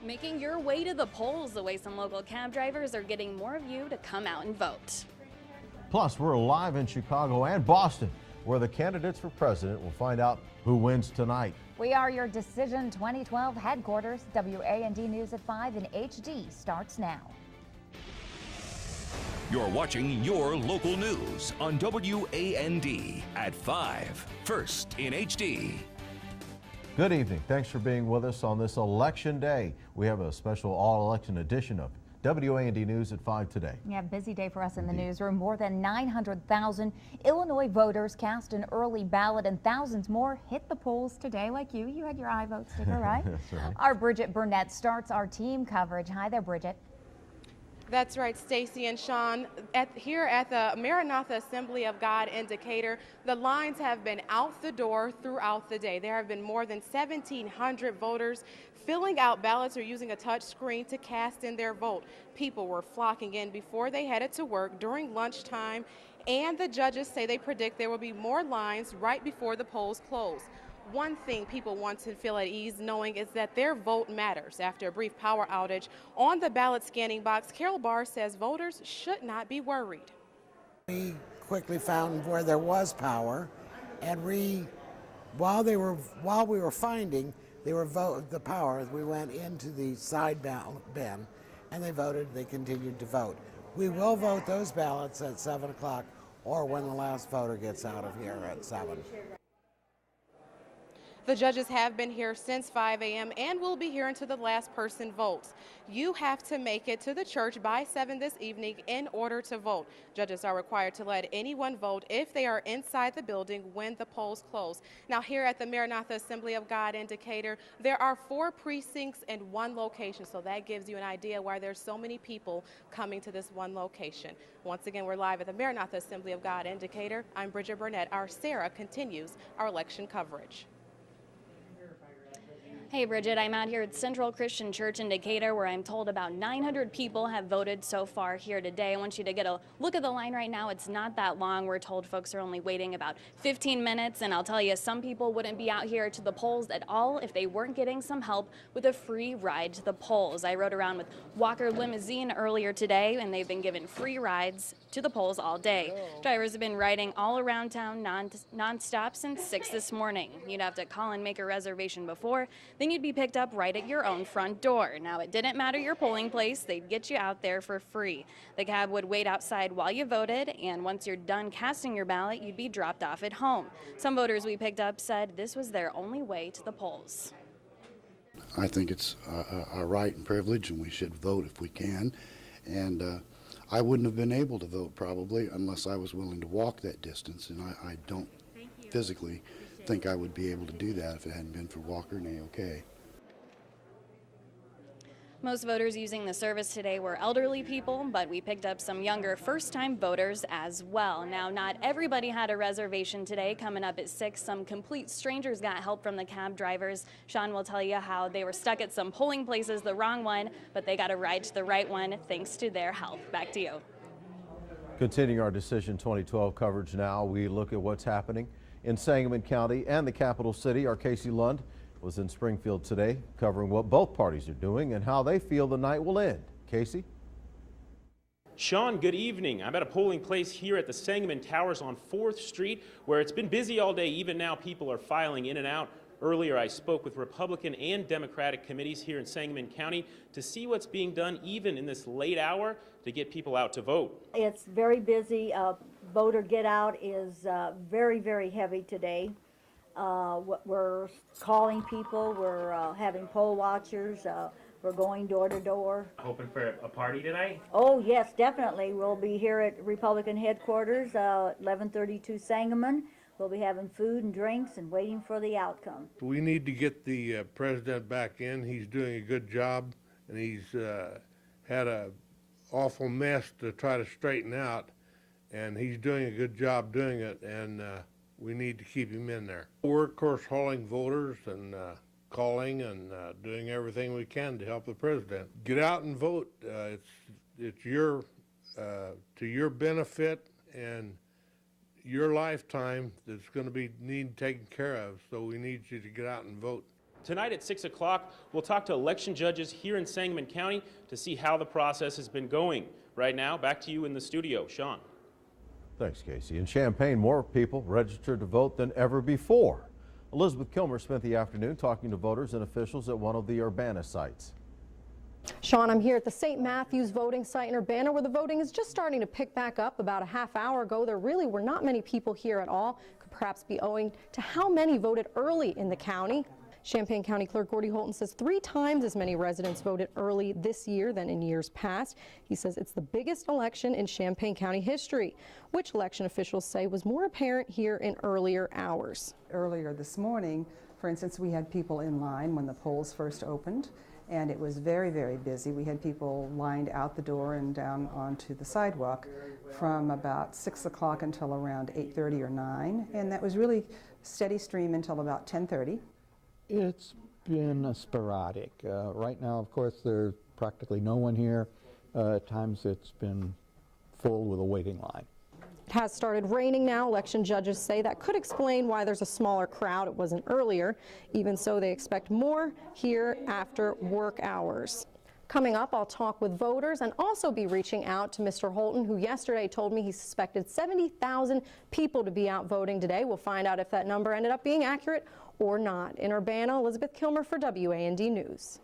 Making your way to the polls the way some local cab drivers are getting more of you to come out and vote. Plus, we're live in Chicago and Boston, where the candidates for president will find out who wins tonight. We are your Decision 2012 headquarters. WAND News at 5 in HD starts now. You're watching your local news on WAND at 5, first in HD. Good evening. Thanks for being with us on this election day. We have a special all-election edition of WAND News at 5 today. Yeah, busy day for us in the newsroom. More than 900,000 Illinois voters cast an early ballot, and thousands more hit the polls today like you. You had your iVote sticker, right? That's right. Our Bridget Burnett starts our team coverage. Hi there, Bridget. That's right, Stacy and Sean. Here at the Maranatha Assembly of God in Decatur, the lines have been out the door throughout the day. There have been more than 1,700 voters filling out ballots or using a touch screen to cast in their vote. People were flocking in before they headed to work during lunchtime, and the judges say they predict there will be more lines right before the polls close. One thing people want to feel at ease knowing is that their vote matters. After a brief power outage on the ballot scanning box, Carol Barr says voters should not be worried. We quickly found where there was power, and while we were finding the power, we went into the side bin, and they voted. They continued to vote. We will vote those ballots at 7 o'clock or when the last voter gets out of here at 7. The judges have been here since 5 a.m. and will be here until the last person votes. You have to make it to the church by 7 this evening in order to vote. Judges are required to let anyone vote if they are inside the building when the polls close. Now, here at the Maranatha Assembly of God in Decatur, there are 4 precincts and 1 location, so that gives you an idea why there's so many people coming to this one location. Once again, we're live at the Maranatha Assembly of God in Decatur. I'm Bridget Burnett. Our Sarah continues our election coverage. Hey Bridget, I'm out here at Central Christian Church in Decatur, where I'm told about 900 people have voted so far here today. I want you to get a look at the line right now. It's not that long. We're told folks are only waiting about 15 minutes, and I'll tell you, some people wouldn't be out here to the polls at all if they weren't getting some help with a free ride to the polls. I rode around with Walker Limousine earlier today, and they've been given free rides to the polls all day. Drivers have been riding all around town non-stop since 6 this morning. You'd have to call and make a reservation before. Then you'd be picked up right at your own front door. Now, it didn't matter your polling place, they'd get you out there for free. The cab would wait outside while you voted, and once you're done casting your ballot, you'd be dropped off at home. Some voters we picked up said this was their only way to the polls. I think it's our right and privilege, and we should vote if we can. And I wouldn't have been able to vote probably unless I was willing to walk that distance, and I don't physically think I would be able to do that if it hadn't been for Walker and AOK. Most voters using the service today were elderly people, but we picked up some younger first-time voters as well. Now, not everybody had a reservation today. Coming up at 6, some complete strangers got help from the cab drivers. Sean will tell you how they were stuck at some polling places, the wrong one, but they got a ride to the right one thanks to their help. Back to you. Continuing our Decision 2012 coverage now, we look at what's happening in Sangamon County and the capital city. Our Casey Lund was in Springfield today covering what both parties are doing and how they feel the night will end. Casey? Sean, good evening. I'm at a polling place here at the Sangamon Towers on 4th Street, where it's been busy all day. Even now, people are filing in and out. Earlier, I spoke with Republican and Democratic committees here in Sangamon County to see what's being done even in this late hour to get people out to vote. It's very busy. Voter get out is very, very heavy today. We're calling people, we're having poll watchers, we're going door to door. Hoping for a party tonight? Oh yes, definitely. We'll be here at Republican headquarters, 1132 Sangamon. We'll be having food and drinks and waiting for the outcome. We need to get the president back in. He's doing a good job, and he's had an awful mess to try to straighten out, and he's doing a good job doing it, and we need to keep him in there. We're, of course, hauling voters and calling and doing everything we can to help the president. Get out and vote. It's your to your benefit and your lifetime that's going to be taken care of, so we need you to get out and vote. Tonight at 6 o'clock, we'll talk to election judges here in Sangamon County to see how the process has been going. Right now, back to you in the studio. Sean. Thanks, Casey. In Champaign, more people registered to vote than ever before. Elizabeth Kilmer spent the afternoon talking to voters and officials at one of the Urbana sites. Sean, I'm here at the St. Matthews voting site in Urbana, where the voting is just starting to pick back up. About a half hour ago, there really were not many people here at all. Could perhaps be owing to how many voted early in the county. Champaign County Clerk Gordy Holton says 3 times as many residents voted early this year than in years past. He says it's the biggest election in Champaign County history, which election officials say was more apparent here in earlier hours. Earlier this morning, for instance, we had people in line when the polls first opened, and it was very, very busy. We had people lined out the door and down onto the sidewalk from about 6 o'clock until around 8:30 or 9, and that was really steady stream until about 10:30. It's been sporadic. Right now, of course, there's practically no one here. At times it's been full with a waiting line. It has started raining now. Election judges say that could explain why there's a smaller crowd. It wasn't earlier. Even so, they expect more here after work hours. Coming up, I'll talk with voters and also be reaching out to Mr. Holton, who yesterday told me he suspected 70,000 people to be out voting today. We'll find out if that number ended up being accurate or not. In Urbana, Elizabeth Kilmer for WAND News.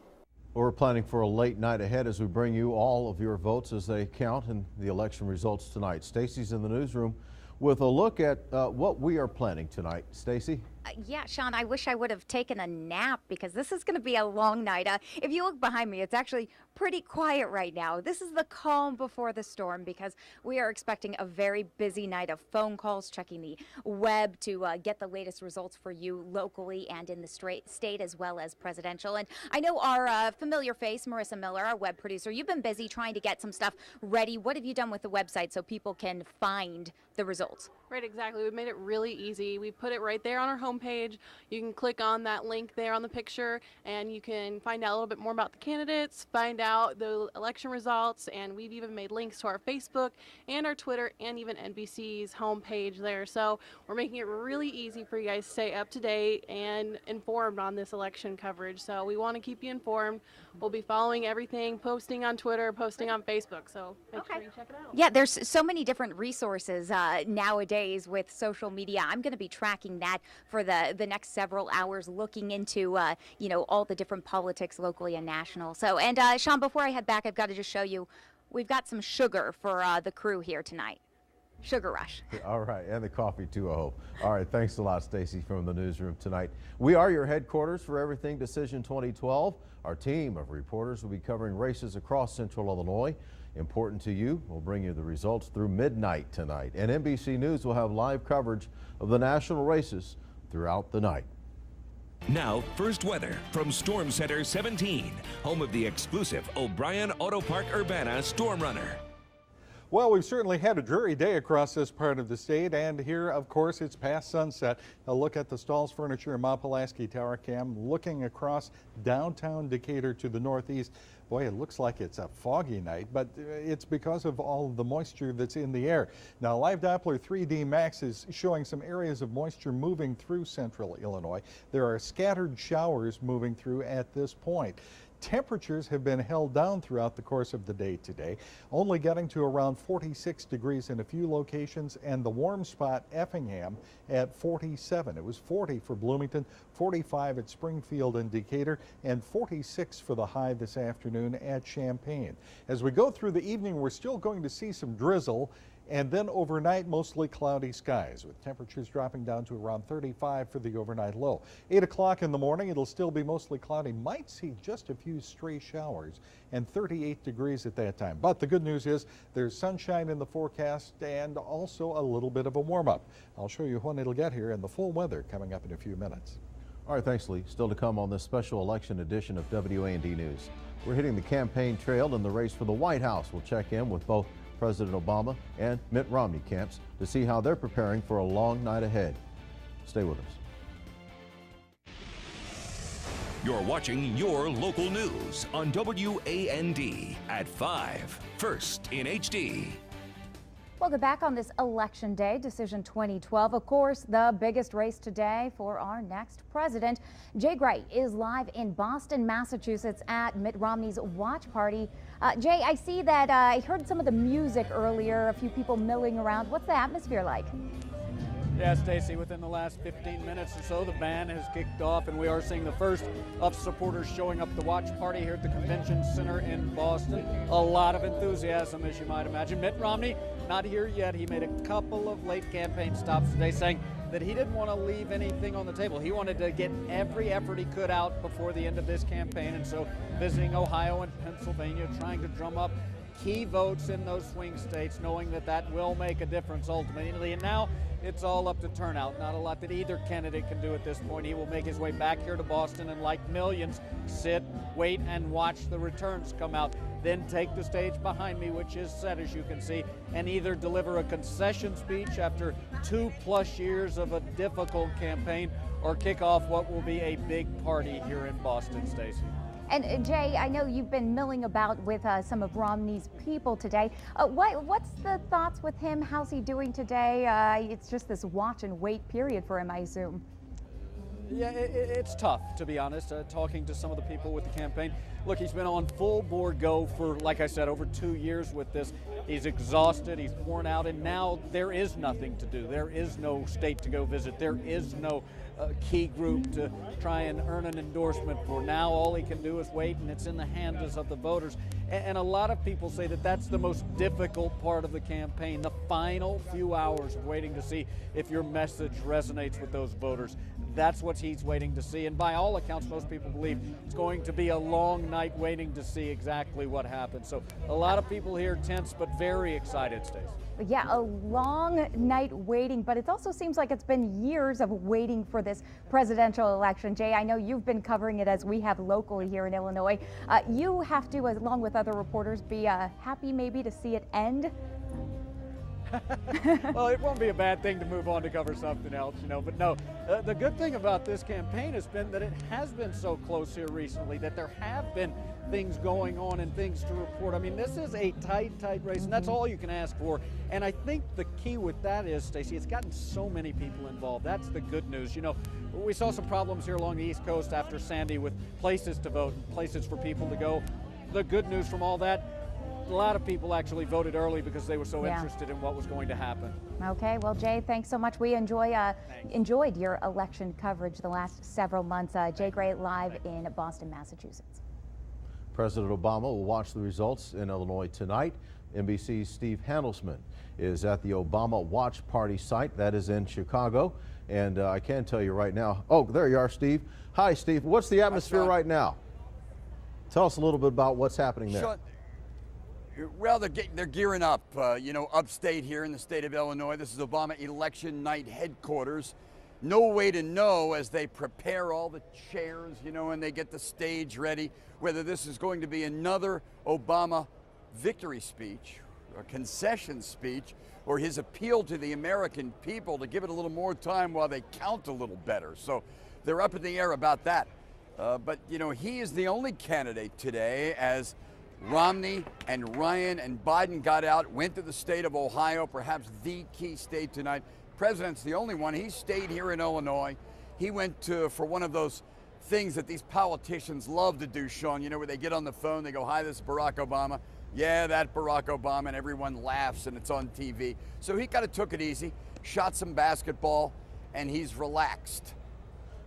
Well, we're planning for a late night ahead as we bring you all of your votes as they count in the election results tonight. Stacy's in the newsroom with a look at what we are planning tonight. Stacy? Yeah, Sean, I wish I would have taken a nap because this is going to be a long night. If you look behind me, it's actually pretty quiet right now. This is the calm before the storm because we are expecting a very busy night of phone calls, checking the web to get the latest results for you locally and in the state as well as presidential. And I know our familiar face, Marissa Miller, our web producer, you've been busy trying to get some stuff ready. What have you done with the website so people can find the results? Right, exactly. We've made it really easy. We put it right there on our homepage. You can click on that link there on the picture and you can find out a little bit more about the candidates, find out the election results, and we've even made links to our Facebook and our Twitter and even NBC's homepage there. So we're making it really easy for you guys to stay up to date and informed on this election coverage. So we want to keep you informed. We'll be following everything, posting on Twitter, posting on Facebook. So make sure you check it out. Yeah, there's so many different resources nowadays with social media. I'm going to be tracking that for the next several hours, looking into all the different politics locally and national. So, and Sean, before I head back, I've got to just show you, we've got some sugar for the crew here tonight. Sugar rush. All right, and the coffee too, I hope. All right, thanks a lot, Stacy, from the newsroom tonight. We are your headquarters for Everything Decision 2012. Our team of reporters will be covering races across Central Illinois. Important to you, we'll bring you the results through midnight tonight. And NBC News will have live coverage of the national races throughout the night. Now, first weather from Storm Center 17, home of the exclusive O'Brien Auto Park Urbana Storm Runner. Well, we've certainly had a dreary day across this part of the state, and here, of course, it's past sunset. A look at the Stalls Furniture and Mount Pulaski Tower Cam, looking across downtown Decatur to the northeast. Boy, it looks like it's a foggy night, but it's because of all the moisture that's in the air. Now, Live Doppler 3D Max is showing some areas of moisture moving through central Illinois. There are scattered showers moving through at this point. Temperatures have been held down throughout the course of the day today, only getting to around 46 degrees in a few locations, and the warm spot Effingham at 47. It was 40 for Bloomington, 45 at Springfield and Decatur, and 46 for the high this afternoon at Champaign. As we go through the evening, we're still going to see some drizzle, and then overnight, mostly cloudy skies, with temperatures dropping down to around 35 for the overnight low. 8 o'clock in the morning, it'll still be mostly cloudy. Might see just a few stray showers, and 38 degrees at that time. But the good news is there's sunshine in the forecast and also a little bit of a warm-up. I'll show you when it'll get here and the full weather coming up in a few minutes. All right, thanks, Lee. Still to come on this special election edition of WAND News. We're hitting the campaign trail in the race for the White House. We'll check in with both President Obama and Mitt Romney camps to see how they're preparing for a long night ahead. Stay with us. You're watching Your Local News on WAND at 5, first in HD. Welcome back on this Election Day, Decision 2012. Of course, the biggest race today for our next president. Jay Gray is live in Boston, Massachusetts at Mitt Romney's watch party. Jay, I see that I heard some of the music earlier, a few people milling around. What's the atmosphere like? Yeah, Stacey, within the last 15 minutes or so, the band has kicked off, and we are seeing the first of supporters showing up at the watch party here at the Convention Center in Boston. A lot of enthusiasm, as you might imagine. Mitt Romney, not here yet. He made a couple of late campaign stops today, saying that he didn't want to leave anything on the table. He wanted to get every effort he could out before the end of this campaign, and so visiting Ohio and Pennsylvania, trying to drum up key votes in those swing states, knowing that that will make a difference ultimately. And now it's all up to turnout. Not a lot that either candidate can do at this point. He will make his way back here to Boston and, like millions, sit, wait, and watch the returns come out. Then take the stage behind me, which is set, as you can see, and either deliver a concession speech after 2+ years of a difficult campaign, or kick off what will be a big party here in Boston, Stacey. And Jay, I know you've been milling about with some of Romney's people today. What's the thoughts with him? How's he doing today? It's just this watch and wait period for him, I assume. Yeah, it's tough, to be honest, talking to some of the people with the campaign. Look, he's been on full board go for, like I said, over 2 years with this. He's exhausted, he's worn out, and now there is nothing to do. There is no state to go visit. There is no key group to try and earn an endorsement for. Now all he can do is wait, and it's in the hands of the voters. And a lot of people say that that's the most difficult part of the campaign, the final few hours of waiting to see if your message resonates with those voters. That's what he's waiting to see. And by all accounts, most people believe it's going to be a long night waiting to see exactly what happens. So a lot of people here tense, but very excited, Stacey. Yeah, a long night waiting, but it also seems like it's been years of waiting for this presidential election. Jay, I know you've been covering it as we have locally here in Illinois. You have to, along with other reporters, be happy maybe to see it end. Well, it won't be a bad thing to move on to cover something else, you know, but no, the good thing about this campaign has been that it has been so close here recently, that there have been things going on and things to report. I mean, this is a tight race, and that's all you can ask for. And I think the key with that is, Stacey, it's gotten so many people involved. That's the good news. You know, we saw some problems here along the East Coast after Sandy with places to vote and places for people to go. The good news from all that, a lot of people actually voted early because they were so interested in what was going to happen. Okay, well, Jay, thanks so much. We enjoyed your election coverage the last several months. Jay Gray live in Boston, Massachusetts. President Obama will watch the results in Illinois tonight. NBC's Steve Handelsman is at the Obama Watch Party site. That is in Chicago. And I can tell you right now, oh, there you are, Steve. Hi, Steve. What's the atmosphere right now? Tell us a little bit about what's happening there. Sean, well, they're gearing up, you know, upstate here in the state of Illinois. This is Obama election night headquarters. No way to know as they prepare all the chairs, you know, and they get the stage ready, whether this is going to be another Obama victory speech, a concession speech, or his appeal to the American people to give it a little more time while they count a little better. So they're up in the air about that. But, you know, he is the only candidate today, as Romney and Ryan and Biden got out, went to the state of Ohio, perhaps the key state tonight. President's the only one. He stayed here in Illinois. He went for one of those things that these politicians love to do, Sean, you know, where they get on the phone, they go, "Hi, this is Barack Obama." "Yeah, that Barack Obama," and everyone laughs and it's on TV. So he kind of took it easy, shot some basketball, and he's relaxed.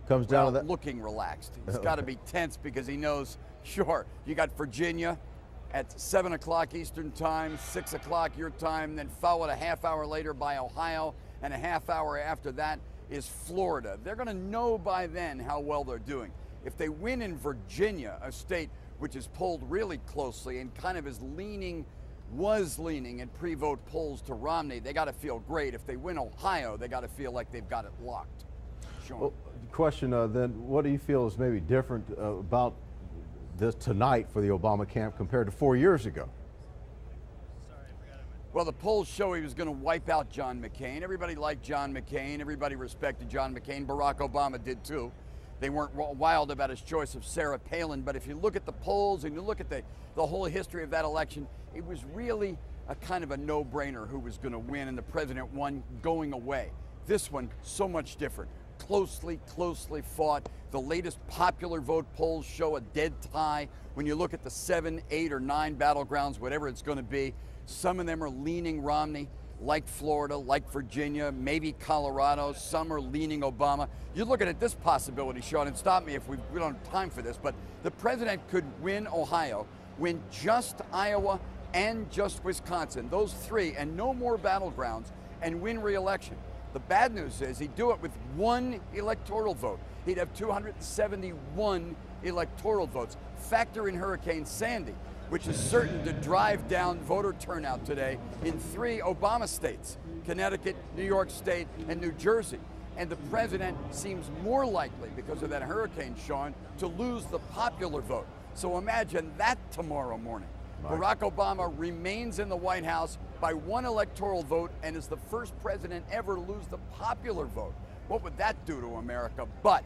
Comes down to that. Looking relaxed. He's got to be tense because he knows, sure, you got Virginia at 7 o'clock Eastern time, 6 o'clock your time, then followed a half hour later by Ohio, and a half hour after that is Florida. They're going to know by then how well they're doing. If they win in Virginia, a state which is polled really closely and kind of was leaning in pre-vote polls to Romney, they got to feel great. If they win Ohio, they got to feel like they've got it locked. Sean. Well, question then, what do you feel is maybe different about this tonight for the Obama camp compared to 4 years ago? Well, the polls show he was going to wipe out John McCain. Everybody liked John McCain. Everybody respected John McCain. Barack Obama did too. They weren't wild about his choice of Sarah Palin. But if you look at the polls and you look at the whole history of that election, it was really a kind of a no-brainer who was going to win, and the president won going away. This one, so much different. Closely fought. The latest popular vote polls show a dead tie. When you look at the 7, 8, or 9 battlegrounds, whatever it's going to be, some of them are leaning Romney, like Florida, like Virginia, maybe Colorado. Some are leaning Obama. You look at this possibility, Sean, and stop me if we don't have time for this, but the president could win Ohio, win just Iowa and just Wisconsin, those 3, and no more battlegrounds, and win re-election. The bad news is he'd do it with 1 electoral vote. He'd have 271 electoral votes. Factor in Hurricane Sandy, which is certain to drive down voter turnout today in 3 Obama states, Connecticut, New York State, and New Jersey. And the president seems more likely, because of that hurricane, Sean, to lose the popular vote. So imagine that tomorrow morning. Barack Obama remains in the White House by 1 electoral vote and is the first president ever to lose the popular vote. What would that do to America? But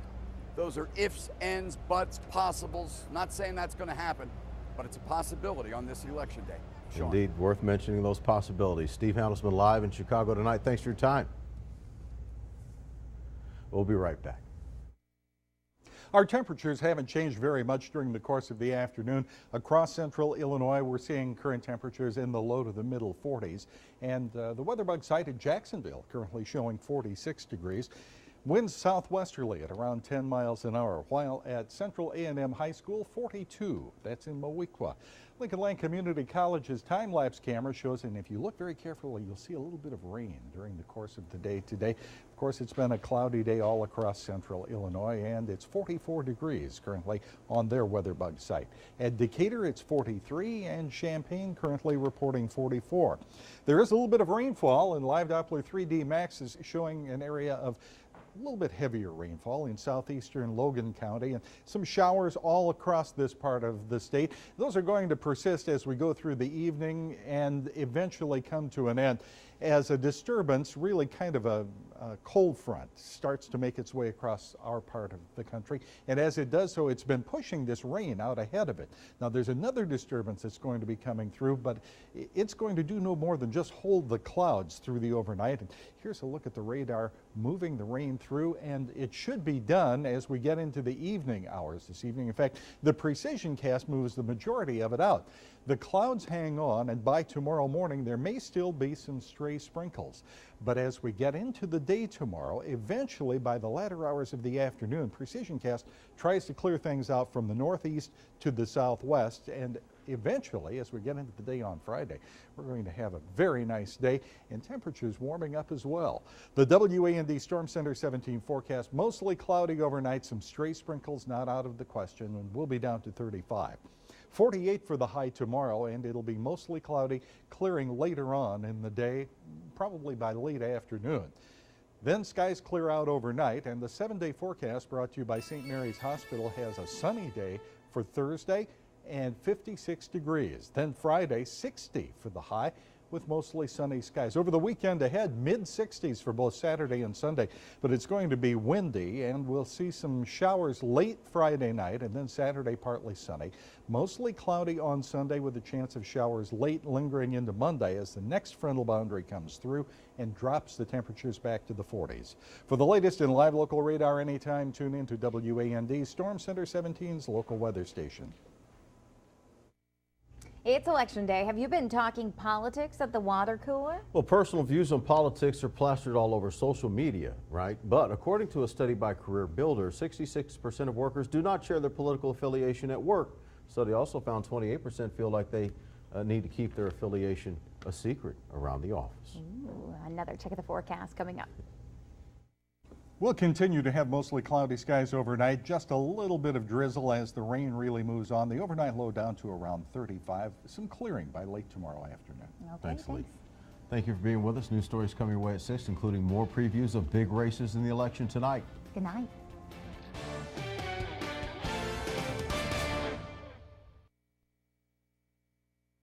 those are ifs, ands, buts, possibles. Not saying that's going to happen, but it's a possibility on this election day. Sean. Indeed, worth mentioning those possibilities. Steve Handelsman live in Chicago tonight. Thanks for your time. We'll be right back. Our temperatures haven't changed very much during the course of the afternoon. Across central Illinois, we're seeing current temperatures in the low to the middle 40s. And the WeatherBug site in Jacksonville currently showing 46 degrees. Winds southwesterly at around 10 miles an hour, while at Central A&M High School, 42. That's in Mowequa. Lincoln Land Community College's time-lapse camera shows, and if you look very carefully, you'll see a little bit of rain during the course of the day today. Of course, it's been a cloudy day all across central Illinois, and it's 44 degrees currently on their WeatherBug site. At Decatur, it's 43, and Champaign currently reporting 44. There is a little bit of rainfall, and Live Doppler 3D Max is showing an area of a little bit heavier rainfall in southeastern Logan County, and some showers all across this part of the state. Those are going to persist as we go through the evening and eventually come to an end as a disturbance, really kind of a cold front, starts to make its way across our part of the country. And as it does so, it's been pushing this rain out ahead of it. Now there's another disturbance that's going to be coming through, but it's going to do no more than just hold the clouds through the overnight. And here's a look at the radar moving the rain through, and it should be done as we get into the evening hours this evening. In fact, the precision cast moves the majority of it out. The clouds hang on, and by tomorrow morning there may still be some stray sprinkles. But as we get into the day tomorrow, eventually by the latter hours of the afternoon, precision cast tries to clear things out from the northeast to the southwest, and eventually, as we get into the day on Friday, we're going to have a very nice day and temperatures warming up as well. The WAND Storm Center 17 forecast, mostly cloudy overnight, some stray sprinkles not out of the question, and we'll be down to 35. 48 for the high tomorrow, and it'll be mostly cloudy, clearing later on in the day, probably by late afternoon. Then skies clear out overnight, and the 7-day forecast brought to you by St. Mary's Hospital has a sunny day for Thursday and 56 degrees. Then Friday, 60 for the high with mostly sunny skies. Over the weekend ahead, mid-60s for both Saturday and Sunday, but it's going to be windy, and we'll see some showers late Friday night, and then Saturday partly sunny. Mostly cloudy on Sunday with a chance of showers late lingering into Monday as the next frontal boundary comes through and drops the temperatures back to the 40s. For the latest in live local radar anytime, tune in to WAND Storm Center 17's local weather station. It's election day. Have you been talking politics at the water cooler? Well, personal views on politics are plastered all over social media, right? But according to a study by Career Builder, 66% of workers do not share their political affiliation at work. The study also found 28% feel like they need to keep their affiliation a secret around the office. Ooh, another check of the forecast coming up. We'll continue to have mostly cloudy skies overnight, just a little bit of drizzle as the rain really moves on. The overnight low down to around 35. Some clearing by late tomorrow afternoon. Okay, thanks, Lee. Thank you for being with us. News stories coming your way at 6, including more previews of big races in the election tonight. Good night.